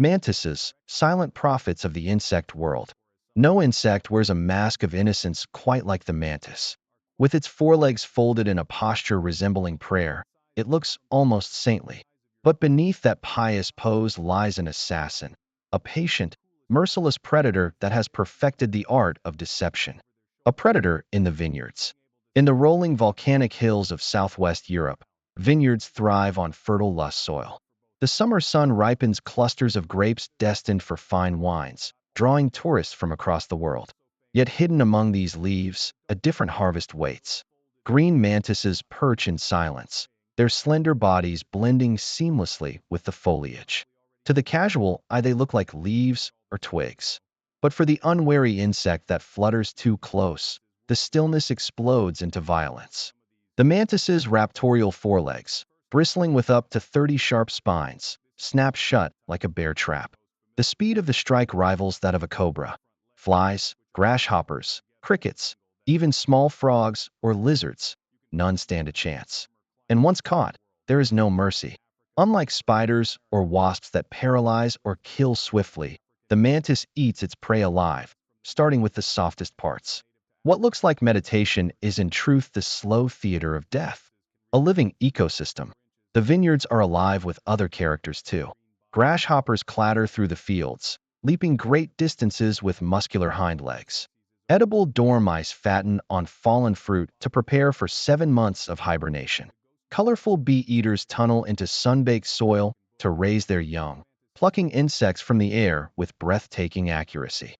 Mantises, silent prophets of the insect world. No insect wears a mask of innocence quite like the mantis. With its forelegs folded in a posture resembling prayer, it looks almost saintly. But beneath that pious pose lies an assassin, a patient, merciless predator that has perfected the art of deception. A predator in the vineyards. In the rolling volcanic hills of southwest Europe, vineyards thrive on fertile lush soil. The summer sun ripens clusters of grapes destined for fine wines, drawing tourists from across the world. Yet hidden among these leaves, a different harvest waits. Green mantises perch in silence, their slender bodies blending seamlessly with the foliage. To the casual eye, they look like leaves or twigs. But for the unwary insect that flutters too close, the stillness explodes into violence. The mantis's raptorial forelegs, bristling with up to 30 sharp spines, snap shut like a bear trap. The speed of the strike rivals that of a cobra. Flies, grasshoppers, crickets, even small frogs or lizards, none stand a chance. And once caught, there is no mercy. Unlike spiders or wasps that paralyze or kill swiftly, the mantis eats its prey alive, starting with the softest parts. What looks like meditation is in truth the slow theater of death. A living ecosystem. The vineyards are alive with other characters too. Grasshoppers clatter through the fields, leaping great distances with muscular hind legs. Edible dormice fatten on fallen fruit to prepare for 7 months of hibernation. Colorful bee-eaters tunnel into sun-baked soil to raise their young, plucking insects from the air with breathtaking accuracy.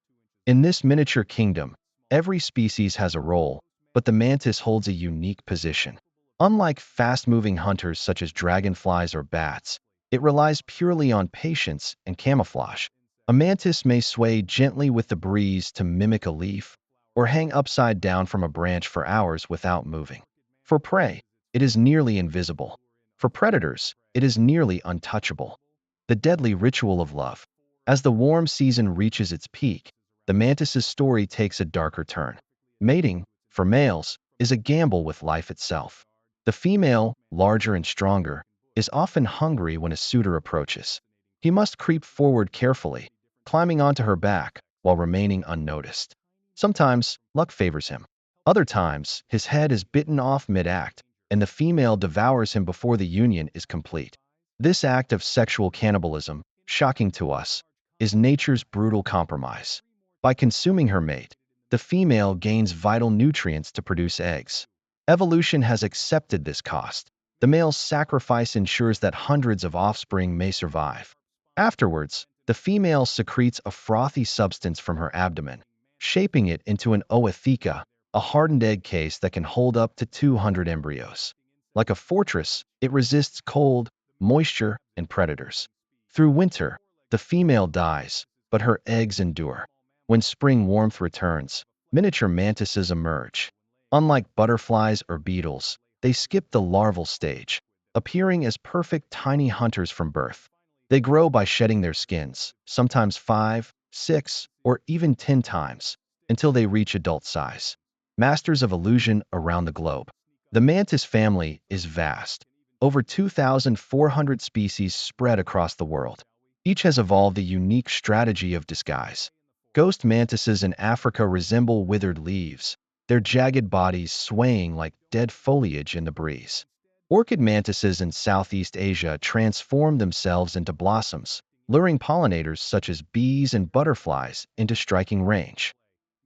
In this miniature kingdom, every species has a role, but the mantis holds a unique position. Unlike fast-moving hunters such as dragonflies or bats, it relies purely on patience and camouflage. A mantis may sway gently with the breeze to mimic a leaf, or hang upside down from a branch for hours without moving. For prey, it is nearly invisible. For predators, it is nearly untouchable. The deadly ritual of love. As the warm season reaches its peak, the mantis's story takes a darker turn. Mating, for males, is a gamble with life itself. The female, larger and stronger, is often hungry when a suitor approaches. He must creep forward carefully, climbing onto her back while remaining unnoticed. Sometimes, luck favors him. Other times, his head is bitten off mid-act, and the female devours him before the union is complete. This act of sexual cannibalism, shocking to us, is nature's brutal compromise. By consuming her mate, the female gains vital nutrients to produce eggs. Evolution has accepted this cost. The male's sacrifice ensures that hundreds of offspring may survive. Afterwards, the female secretes a frothy substance from her abdomen, shaping it into an ootheca, a hardened egg case that can hold up to 200 embryos. Like a fortress, it resists cold, moisture, and predators. Through winter, the female dies, but her eggs endure. When spring warmth returns, miniature mantises emerge. Unlike butterflies or beetles, they skip the larval stage, appearing as perfect tiny hunters from birth. They grow by shedding their skins, sometimes 5, 6, or even 10 times, until they reach adult size. Masters of illusion around the globe. The mantis family is vast. Over 2,400 species spread across the world. Each has evolved a unique strategy of disguise. Ghost mantises in Africa resemble withered leaves, their jagged bodies swaying like dead foliage in the breeze. Orchid mantises in Southeast Asia transform themselves into blossoms, luring pollinators such as bees and butterflies into striking range.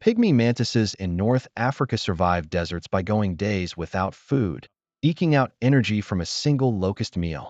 Pygmy mantises in North Africa survive deserts by going days without food, eking out energy from a single locust meal.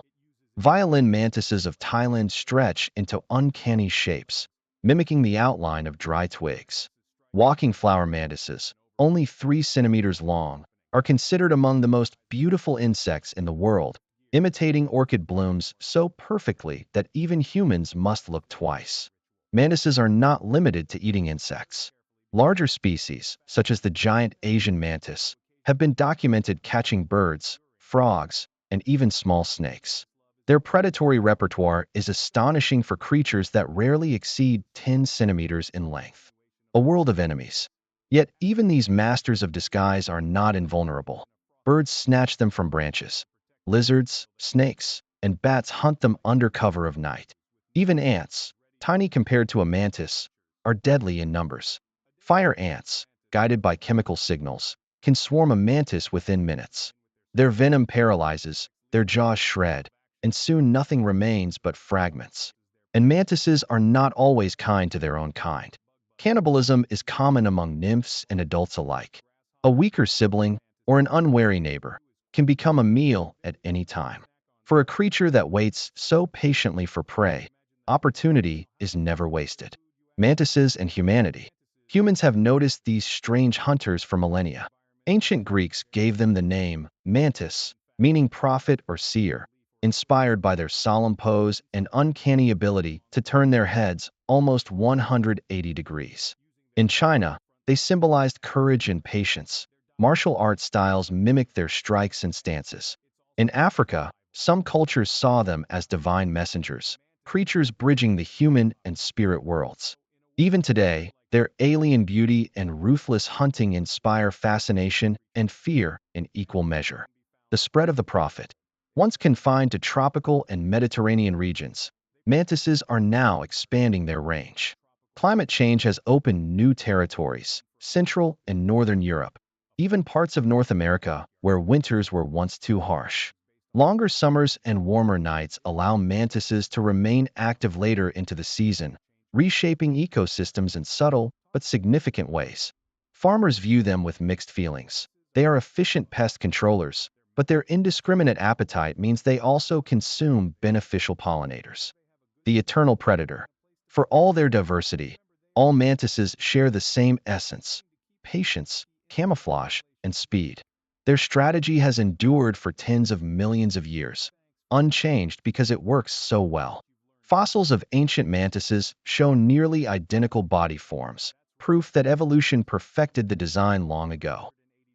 Violin mantises of Thailand stretch into uncanny shapes, mimicking the outline of dry twigs. Walking flower mantises, only 3 centimeters long, are considered among the most beautiful insects in the world, imitating orchid blooms so perfectly that even humans must look twice. Mantises are not limited to eating insects. Larger species, such as the giant Asian mantis, have been documented catching birds, frogs, and even small snakes. Their predatory repertoire is astonishing for creatures that rarely exceed 10 centimeters in length. A world of enemies. Yet even these masters of disguise are not invulnerable. Birds snatch them from branches. Lizards, snakes, and bats hunt them under cover of night. Even ants, tiny compared to a mantis, are deadly in numbers. Fire ants, guided by chemical signals, can swarm a mantis within minutes. Their venom paralyzes, their jaws shred, and soon nothing remains but fragments. And mantises are not always kind to their own kind. Cannibalism is common among nymphs and adults alike. A weaker sibling or an unwary neighbor can become a meal at any time. For a creature that waits so patiently for prey, opportunity is never wasted. Mantises and humanity. Humans have noticed these strange hunters for millennia. Ancient Greeks gave them the name mantis, meaning prophet or seer, inspired by their solemn pose and uncanny ability to turn their heads almost 180 degrees. In China, they symbolized courage and patience. Martial art styles mimicked their strikes and stances. In Africa, some cultures saw them as divine messengers, creatures bridging the human and spirit worlds. Even today, their alien beauty and ruthless hunting inspire fascination and fear in equal measure. The spread of the prophet. Once confined to tropical and Mediterranean regions, mantises are now expanding their range. Climate change has opened new territories, Central and Northern Europe, even parts of North America where winters were once too harsh. Longer summers and warmer nights allow mantises to remain active later into the season, reshaping ecosystems in subtle but significant ways. Farmers view them with mixed feelings. They are efficient pest controllers, but their indiscriminate appetite means they also consume beneficial pollinators. The eternal predator. For all their diversity, all mantises share the same essence: patience, camouflage, and speed. Their strategy has endured for tens of millions of years, unchanged because it works so well. Fossils of ancient mantises show nearly identical body forms, proof that evolution perfected the design long ago.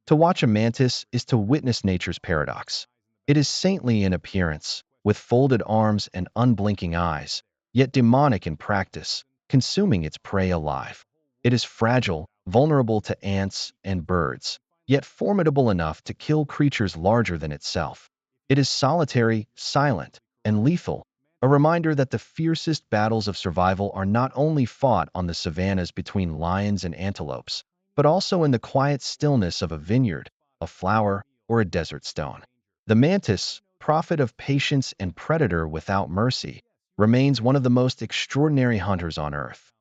To watch a mantis is to witness nature's paradox. It is saintly in appearance, with folded arms and unblinking eyes, yet demonic in practice, consuming its prey alive. It is fragile, vulnerable to ants and birds, yet formidable enough to kill creatures larger than itself. It is solitary, silent, and lethal, a reminder that the fiercest battles of survival are not only fought on the savannas between lions and antelopes, but also in the quiet stillness of a vineyard, a flower, or a desert stone. The mantis, prophet of patience and predator without mercy, remains one of the most extraordinary hunters on Earth.